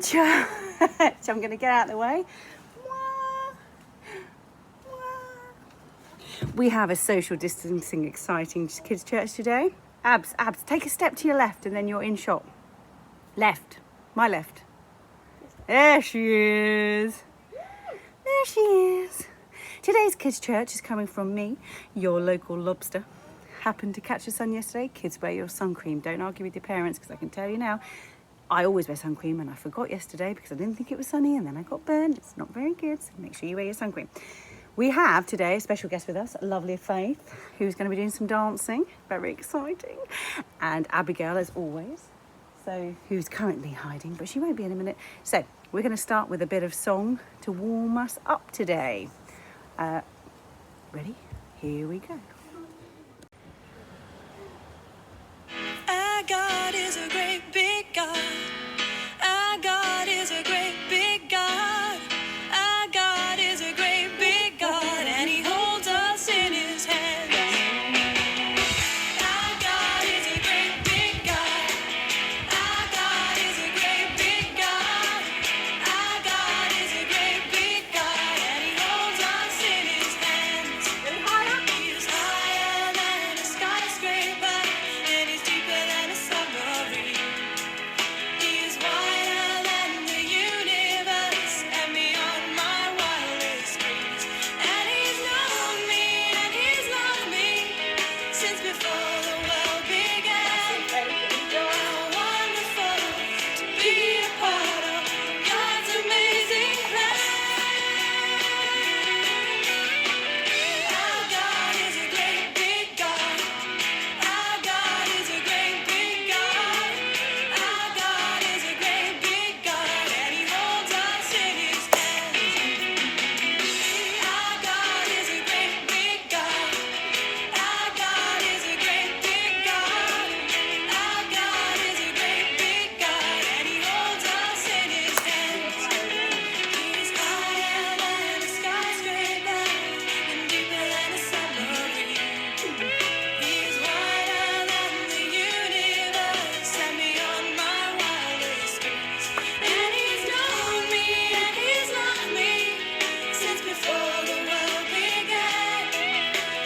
church. I'm going to get out of the way. We have a social distancing, exciting kids' church today. Abs, take a step to your left and then you're in shot. Left, my left. There she is. There she is. Today's kids' church is coming from me, your local lobster. Happened to catch the sun yesterday. Kids, wear your sun cream. Don't argue with your parents, because I can tell you now, I always wear sun cream and I forgot yesterday because I didn't think it was sunny and then I got burned. It's not very good, so make sure you wear your sun cream. We have today a special guest with us, lovely Faith, who's going to be doing some dancing. Very exciting. And Abigail, as always, so who's currently hiding, but she won't be in a minute. So we're going to start with a bit of song to warm us up today. Ready? Here we go. Our God is a great big God. Our God is a great big God. Our God is a great big God, and He holds us in His hands. Our God is a great big God. Our God is a great big God. Our God is a great big God, and He holds us in His hands. He is higher than a skyscraper, and He's deeper than a submarine. He is wider than the universe and beyond my wildest dreams. And He's known me and He's loved me since before the world began. How wonderful to be a part of God's amazing plan. Our God is a great big God. Our God is a great big God. Our God is a great big God, and He holds us in His hands. Our God is a great big God. Our God is a great big God. Our God is a great big God, and He holds us in His hands. He is higher than a skyscraper and deeper than a submarine. He is wider than the universe and beyond my wildest dreams. And He's known me and He's loved me since before the world began.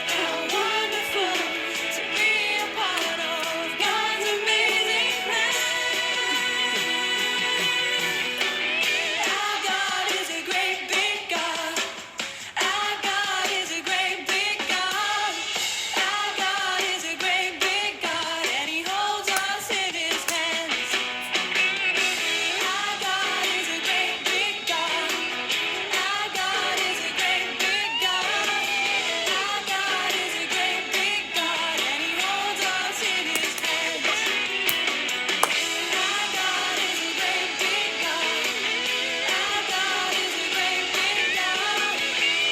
How wonderful to be a part of God's amazing plan. Our God is a great big God. Our God is a great big God. Our God is a great big God, and He holds us in His hands. Our God is a great big God. Our God is a great big God. Our God is a great big God, and He holds us in His hands. Our God is a great big God. Our God is a great big God.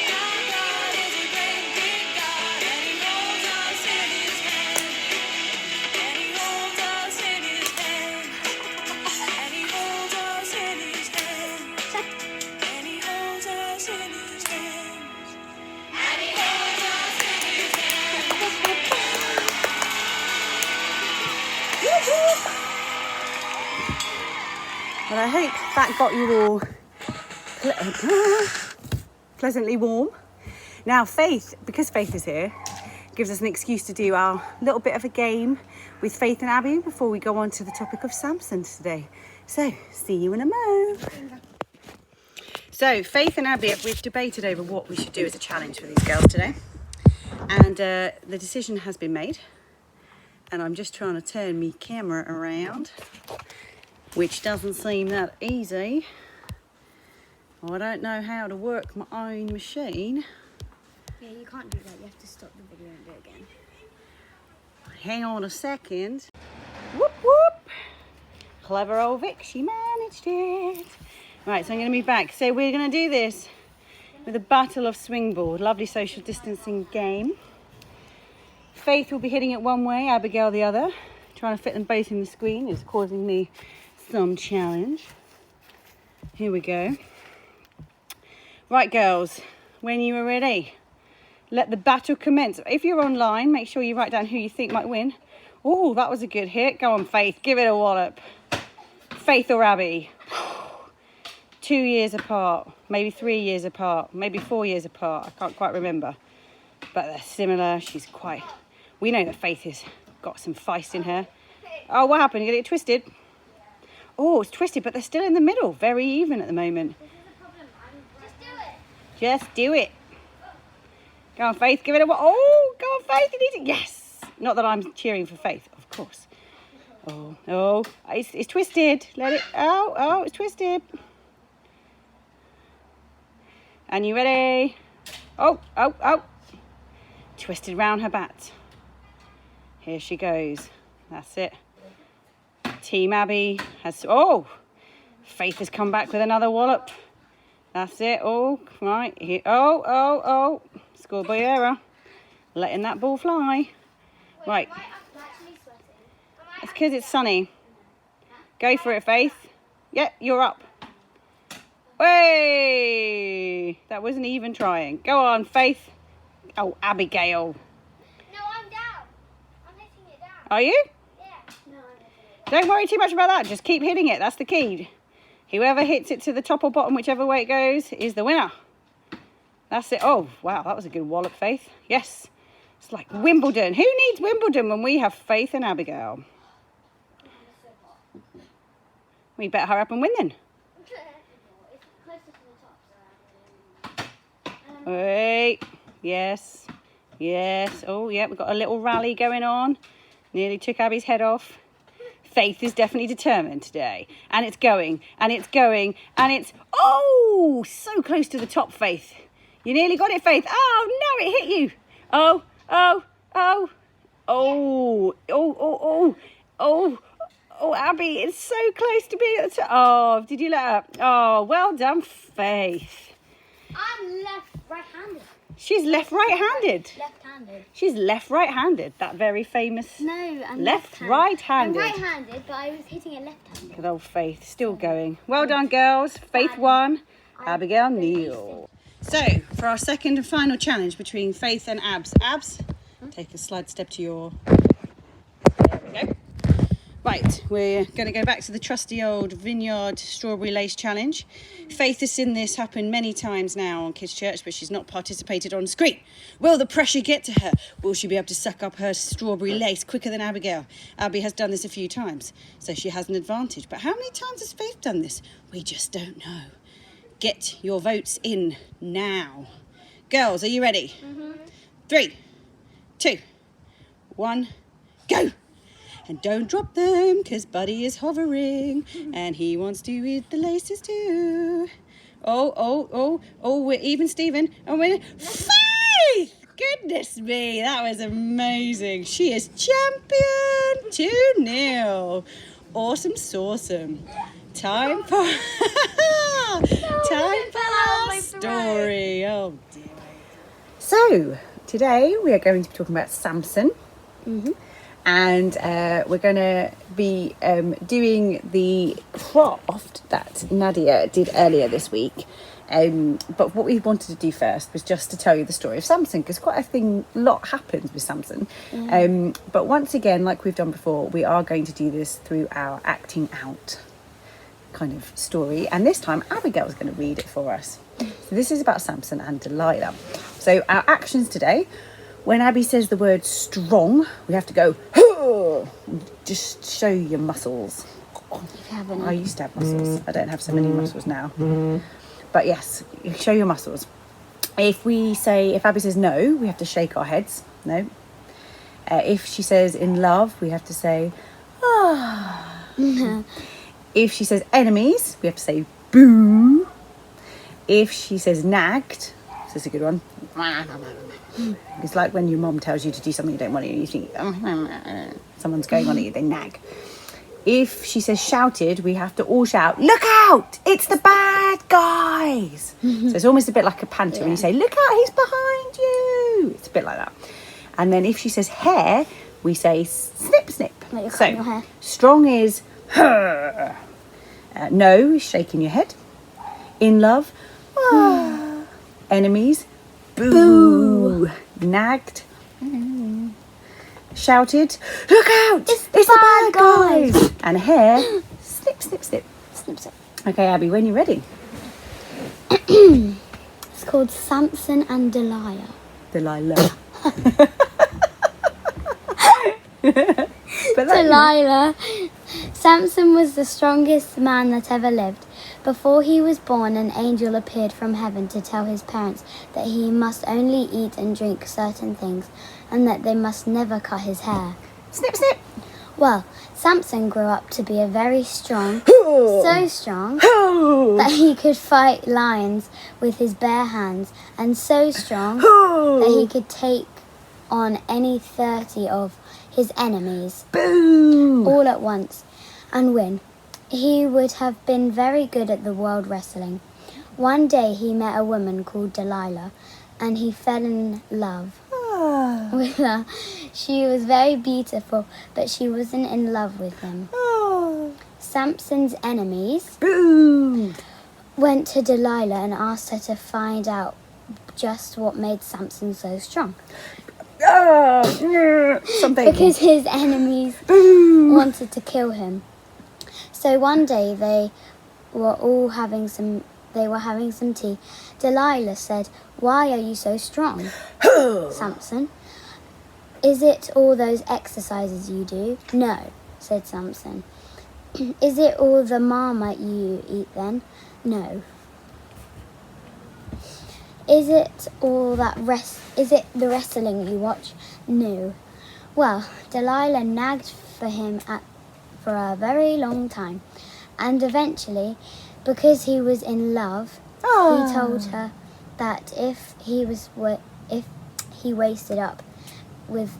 Our God is a great big God, and He holds us in His hands. And He holds us in His hands. And He holds us in His hands. And He holds us in His hands. And He holds us in His Well, I hope that got you all pleasantly warm. Now, Faith, because Faith is here, gives us an excuse to do our little bit of a game with Faith and Abby before we go on to the topic of Samson today. So, see you in a mo. So, Faith and Abby, we've debated over what we should do as a challenge for these girls today. And the decision has been made. And I'm just trying to turn my camera around, which doesn't seem that easy. I don't know how to work my own machine. Yeah, you can't do that. You have to stop the video and do it again. Hang on a second. Whoop, whoop. Clever old Vic, she managed it. Right, so I'm going to be back. So we're going to do this with a battle of swingboard. Lovely social distancing game. Faith will be hitting it one way, Abigail the other. Trying to fit them both in the screen is causing me some challenge. Here we go. Right, girls, when you are ready, let the battle commence. If you're online, make sure you write down who you think might win. Oh, that was a good hit. Go on, Faith, give it a wallop. Faith or Abby? 2 years apart, maybe 3 years apart, maybe 4 years apart. I can't quite remember. But they're similar. She's quite... We know that Faith has got some feist in her. Oh, what happened? You get it twisted? Oh, it's twisted, but they're still in the middle. Very even at the moment. Just do it. Go on, Faith. Give it a... Oh, go on, Faith. You need it. Yes. Not that I'm cheering for Faith, of course. Oh, it's twisted. Let it... Oh, it's twisted. And you ready? Oh. Twisted round her bat. Here she goes. That's it. Team Abby has... Oh! Faith has come back with another wallop. That's it. Oh, right. Here. Oh. Schoolboy error. Letting that ball fly. Right. It's because it's sunny. Go for it, Faith. Yeah, you're up. Hey! That wasn't even trying. Go on, Faith. Oh, Abigail. No, I'm down. I'm hitting it down. Are you? Yeah. No, Don't worry too much about that. Just keep hitting it. That's the key. Whoever hits it to the top or bottom, whichever way it goes, is the winner. That's it. Oh, wow. That was a good wallop, Faith. Yes. It's like Wimbledon. Who needs Wimbledon when we have Faith and Abigail? We better hurry up and win then. it's closer to the top. So Wait. Yes. Oh, yeah. We've got a little rally going on. Nearly took Abby's head off. Faith is definitely determined today. And it's going. And it's... Oh! So close to the top, Faith. You nearly got it, Faith. Oh, no, it hit you. Oh, Abby, it's so close to being at the top. Oh, did you let her? Oh, well done, Faith. I'm right-handed. She's right-handed. Left-handed. She's right-handed. That very famous... No, I'm right-handed. I'm right-handed, but I was hitting it left-handed. Good old Faith, still going. Well done, girls. Faith won. Abigail nil. So, for our second and final challenge between Faith and Abs. Abs, take a slight step to your... There we go. Right, we're going to go back to the trusty old Vineyard Strawberry Lace Challenge. Faith has seen this happen many times now on Kids Church, but she's not participated on screen. Will the pressure get to her? Will she be able to suck up her strawberry lace quicker than Abigail? Abby has done this a few times, so she has an advantage. But how many times has Faith done this? We just don't know. Get your votes in now. Girls, are you ready? 3, 2, 1, go! And don't drop them, because Buddy is hovering, and he wants to eat the laces too. Oh, we're even, Stephen. And we're... Faith! Goodness me, that was amazing. She is champion 2-0. Awesome sawsome. Time for... Time for our story. Oh, dear. So, today we are going to be talking about Samson. And we're going to be doing the craft that Nadia did earlier this week. But what we wanted to do first was just to tell you the story of Samson, because quite a lot happens with Samson. But once again, like we've done before, we are going to do this through our acting out kind of story. And this time, Abigail's going to read it for us. So this is about Samson and Delilah. So our actions today... When Abby says the word strong, we have to go, huh! Just show your muscles. I used to have muscles. I don't have so many muscles now. But yes, show your muscles. If Abby says no, we have to shake our heads. No. If she says in love, we have to say, ah. If she says enemies, we have to say boo. If she says nagged, this is a good one. It's like when your mom tells you to do something you don't want to, you think, someone's going on at you, they nag. If she says shouted, we have to all shout, look out, it's the bad guys. So it's almost a bit like a panto when you say, look out, he's behind you. It's a bit like that. And then if she says hair, we say snip, snip. Like you're cutting your hair. Strong is her. No is shaking your head. In love, ah. Enemies, boo. Nagged, shouted, look out, it's the bad guys. And hair, snip, snip, snip. Snip, snip. Okay, Abby, when you're ready. It's called Samson and Delilah. Delilah. But that, Delilah. Samson was the strongest man that ever lived. Before he was born, an angel appeared from heaven to tell his parents that he must only eat and drink certain things and that they must never cut his hair. snip, snip. Well, Samson grew up to be a very strong, so strong that he could fight lions with his bare hands, and so strong that he could take on any 30 of his enemies Boom. all at once and win. He would have been very good at the world wrestling. One day he met a woman called Delilah and he fell in love Ah. with her. She was very beautiful, but she wasn't in love with him. Oh. Samson's enemies Boom. went to Delilah and asked her to find out just what made Samson so strong. Ah. Something. Because his enemies Boom. wanted to kill him. So one day they were having some tea. Delilah said, "Why are you so strong, Samson? Is it all those exercises you do?" "No," said Samson. "Is it all the marmite you eat then?" "No." Is it the wrestling you watch?" "No." Well, Delilah nagged for him for a very long time, and eventually, because he was in love, he told her that if he wasted up with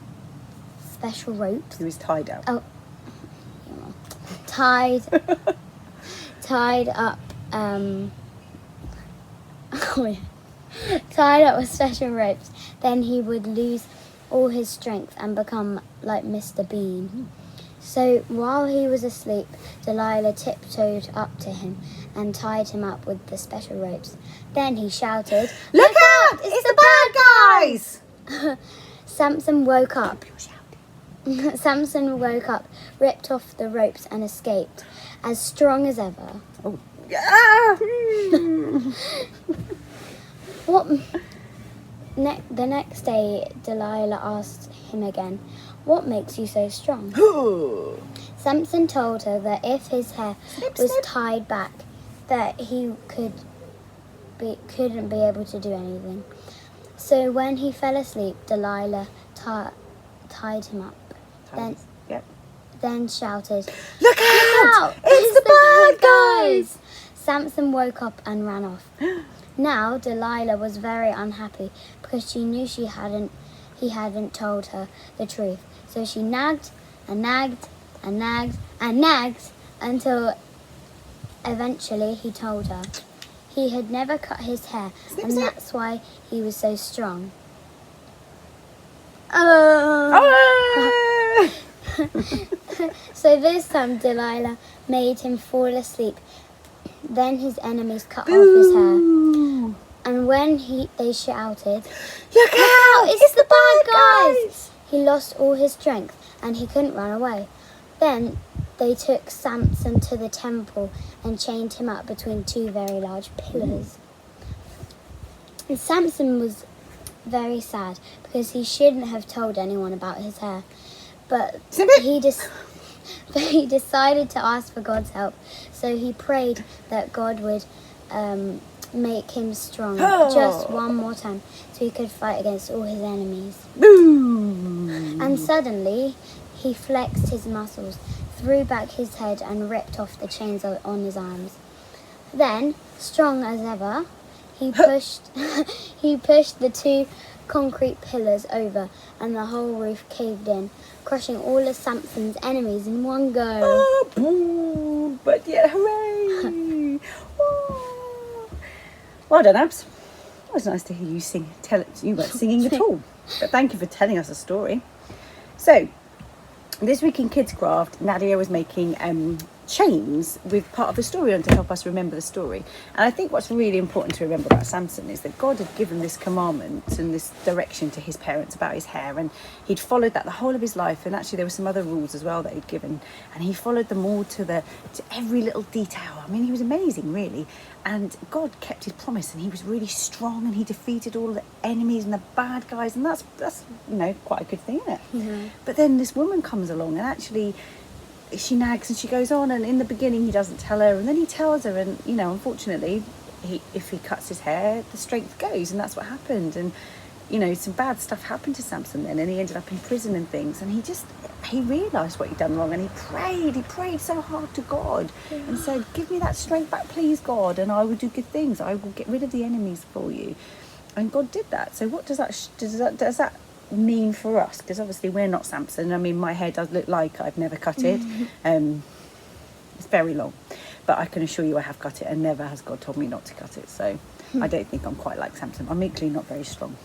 special ropes, He was tied up. oh, tied up, tied up with special ropes, then he would lose all his strength and become like Mr. Bean. So while he was asleep, Delilah tiptoed up to him and tied him up with the special ropes. Then he shouted, Look out! It's the bad guys! Samson woke up. Samson woke up, ripped off the ropes and escaped, as strong as ever. Oh. Ah. The next day, Delilah asked him again, "What makes you so strong?" Samson told her that if his hair was tied back, that he couldn't be able to do anything. So when he fell asleep, Delilah tied him up. Yep. Then shouted, Look out! It's the bad guys! Samson woke up and ran off. Now Delilah was very unhappy because she knew he hadn't told her the truth. So she nagged and nagged and nagged and nagged until eventually he told her. He had never cut his hair, and that's why he was so strong. Ah. So this time Delilah made him fall asleep. Then his enemies cut off his hair. Ooh. And when they shouted, Look out! It's the bad guys! He lost all his strength and he couldn't run away. Then they took Samson to the temple and chained him up between two very large pillars. And Samson was very sad because he shouldn't have told anyone about his hair. But he decided to ask for God's help. So he prayed that God would make him strong just one more time so he could fight against all his enemies. Boom. And suddenly he flexed his muscles, threw back his head and ripped off the chains on his arms. Then, strong as ever, he pushed the two concrete pillars over and the whole roof caved in, crushing all of Samson's enemies in one go. Oh, boom. But yet, hooray. Oh. Well done, Abs. It was nice to hear you sing. You weren't singing at all. But thank you for telling us a story. So, this week in Kids Craft, Nadia was making chains with part of the story on to help us remember the story. And I think what's really important to remember about Samson is that God had given this commandment and this direction to his parents about his hair, and he'd followed that the whole of his life. And actually there were some other rules as well that he'd given, and he followed them all to every little detail. I mean, he was amazing, really. And God kept his promise, and he was really strong, and he defeated all the enemies and the bad guys, and that's quite a good thing, isn't it? Mm-hmm. But then this woman comes along, and actually she nags and she goes on, and in the beginning he doesn't tell her, and then he tells her, and unfortunately if he cuts his hair, the strength goes, and that's what happened. And some bad stuff happened to Samson then, and he ended up in prison and things, and he realised what he'd done wrong, and he prayed so hard to God and said, give me that strength back, please, God, and I will do good things, I will get rid of the enemies for you. And God did that. So what does that mean for us? Because obviously we're not Samson. I mean, my hair does look like I've never cut it. It's very long, but I can assure you I have cut it, and never has God told me not to cut it. So I don't think I'm quite like Samson. I'm equally not very strong.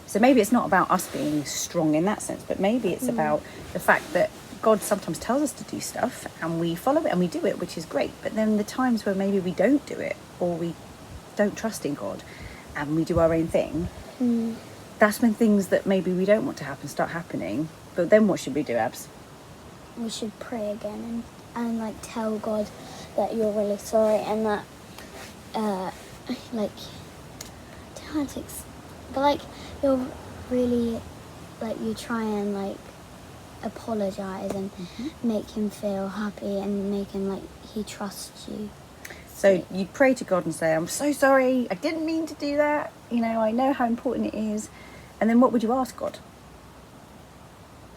So maybe it's not about us being strong in that sense, but maybe it's about the fact that God sometimes tells us to do stuff and we follow it and we do it, which is great. But then the times where maybe we don't do it, or we don't trust in God and we do our own thing, that's when things that maybe we don't want to happen start happening. But then what should we do, Abs? We should pray again and like tell God that you're really sorry, and that but like you're really, like, you try and like apologize and make him feel happy and make him like he trusts you. So you pray to God and say, I'm so sorry, I didn't mean to do that, I know how important it is. And then what would you ask God?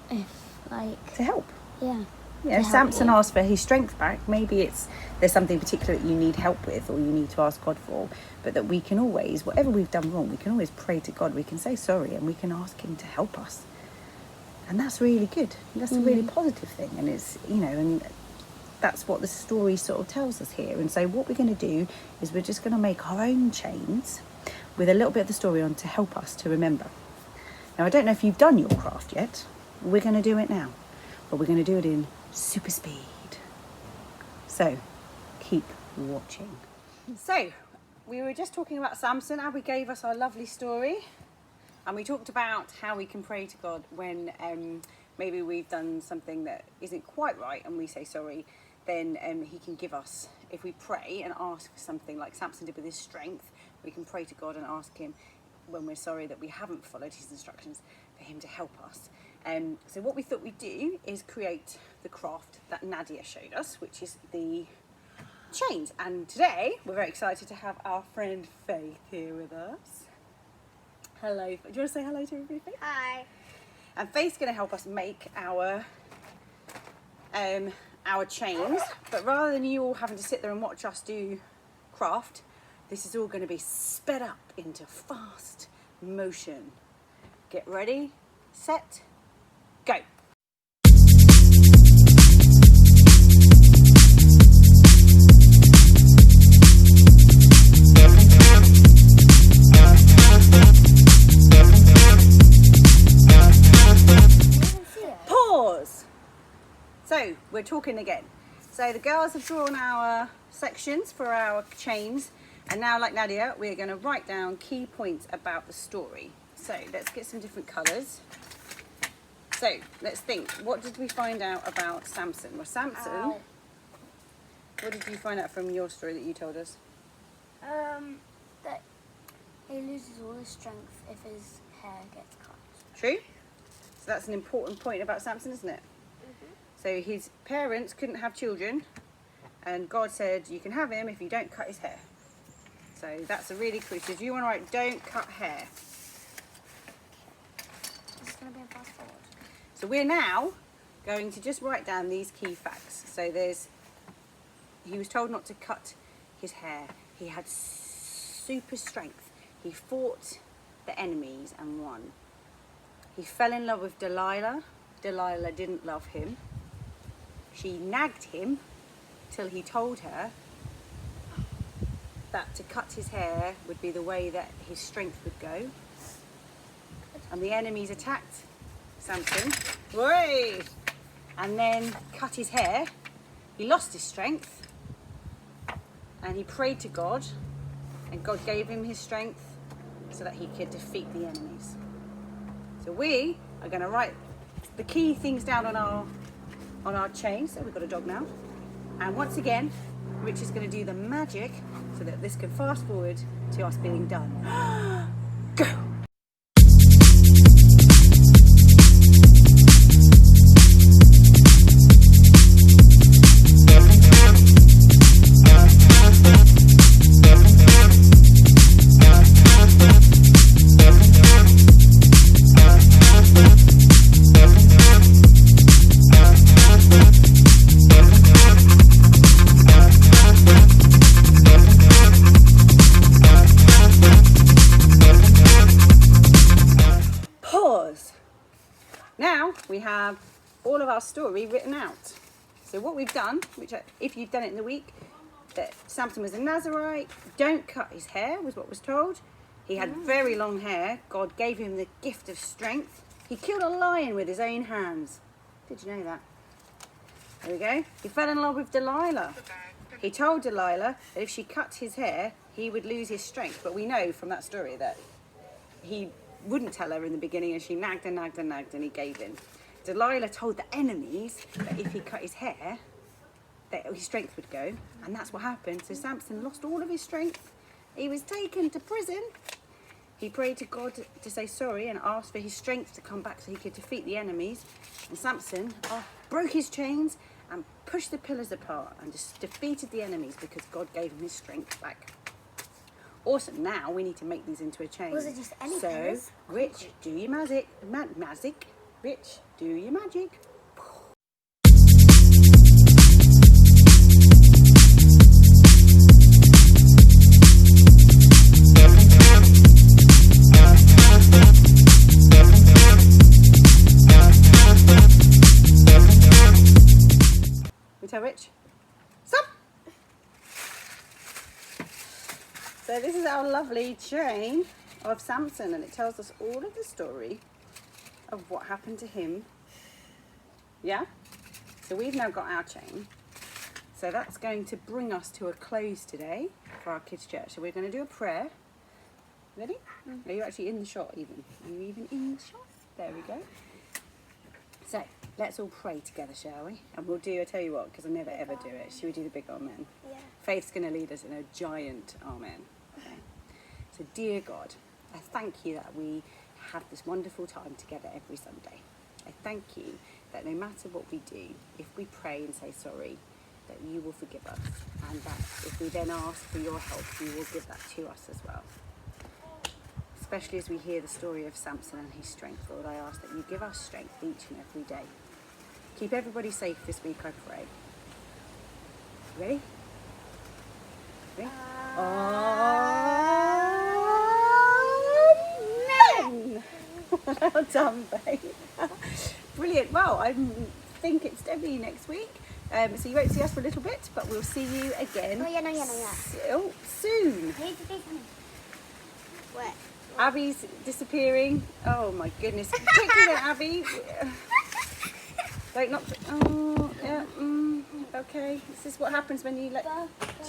If like To help. yeah. If Samson asked for his strength back, maybe there's something particular that you need help with, or you need to ask God for, but that we can always, whatever we've done wrong, we can always pray to God, we can say sorry, and we can ask him to help us. And that's really good. That's a really positive thing, and it's, and that's what the story sort of tells us here. And so what we're going to do is we're just going to make our own chains with a little bit of the story on to help us to remember. Now, I don't know if you've done your craft yet. We're going to do it now, but we're going to do it in super speed. So keep watching. So we were just talking about Samson. Abby gave us our lovely story, and we talked about how we can pray to God when maybe we've done something that isn't quite right and we say sorry. Then he can give us, if we pray and ask for something like Samson did with his strength, we can pray to God and ask him when we're sorry that we haven't followed his instructions, for him to help us. So what we thought we'd do is create the craft that Nadia showed us, which is the chains. And today we're very excited to have our friend Faith here with us. Hello. Do you want to say hello to everybody, Faith? Hi. And Faith's going to help us make our chains. But rather than you all having to sit there and watch us do craft, this is all going to be sped up into fast motion. Get ready, set, go. Pause. So we're talking again. So the girls have drawn our sections for our chains, and now, like Nadia, we're going to write down key points about the story. So let's get some different colours. So let's think, what did we find out about Samson? Well, Samson, what did you find out from your story that you told us? That he loses all his strength if his hair gets cut. True? So that's an important point about Samson, isn't it? So his parents couldn't have children, and God said, you can have him if you don't cut his hair. So that's a really crucial. Do you want to write, don't cut hair? It's going to be a fast forward. So we're now going to just write down these key facts. So he was told not to cut his hair. He had super strength. He fought the enemies and won. He fell in love with Delilah. Delilah didn't love him. She nagged him till he told her that to cut his hair would be the way that his strength would go. And the enemies attacked Samson. Whey! And then cut his hair. he lost his strength and he prayed to God, and God gave him his strength so that he could defeat the enemies. So we are going to write the key things down on our chain. So we've got a dog now. And once again, Rich is going to do the magic so that this can fast forward to us being done. Go! Now we have all of our story written out. So what we've done, which if you've done it in the week, that Samson was a Nazarite, don't cut his hair was what was told. He had very long hair. God gave him the gift of strength. He killed a lion with his own hands. Did you know that? There we go. He fell in love with Delilah. He told Delilah that if she cut his hair, he would lose his strength. But we know from that story that he wouldn't tell her in the beginning, and she nagged and nagged and nagged, and he gave in. Delilah told the enemies that if he cut his hair, that his strength would go, and that's what happened. So Samson lost all of his strength. He was taken to prison. He prayed to God to say sorry and asked for his strength to come back so he could defeat the enemies. And Samson broke his chains and pushed the pillars apart and just defeated the enemies because God gave him his strength back. Awesome. Now we need to make these into a chain. Was it just any So, pillars? Rich, do your magic. Magic. Rich, do your magic. We tell Rich. Stop. So this is our lovely chain of Samson, and it tells us all of the story of what happened to him. Yeah? So we've now got our chain. So that's going to bring us to a close today for our kids' church. So we're going to do a prayer. Ready? Are you actually in the shot even? Are you even in the shot? There we go. So let's all pray together, shall we? And we'll do, I tell you what, because I never ever do it. Should we do the big amen? Yeah. Faith's going to lead us in a giant amen. Okay. So dear God, I thank you that we have this wonderful time together every Sunday. I thank you that no matter what we do, if we pray and say sorry, that you will forgive us, and that if we then ask for your help, you will give that to us as well. Especially as we hear the story of Samson and his strength, Lord, I ask that you give us strength each and every day. Keep everybody safe this week, I pray. Ready? Ready? Amen! Well done, babe. Brilliant. Well, I think it's Debbie next week. So you won't see us for a little bit, but we'll see you again No, yeah. soon. I need to say something. What? Abby's disappearing. Oh my goodness. Quickly then, Abby. Like not. Oh, yeah. Okay. This is what happens when you let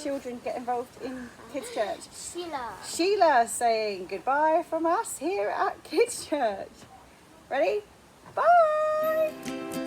children get involved in kids' church. Sheila. Sheila saying goodbye from us here at Kids Church. Ready? Bye.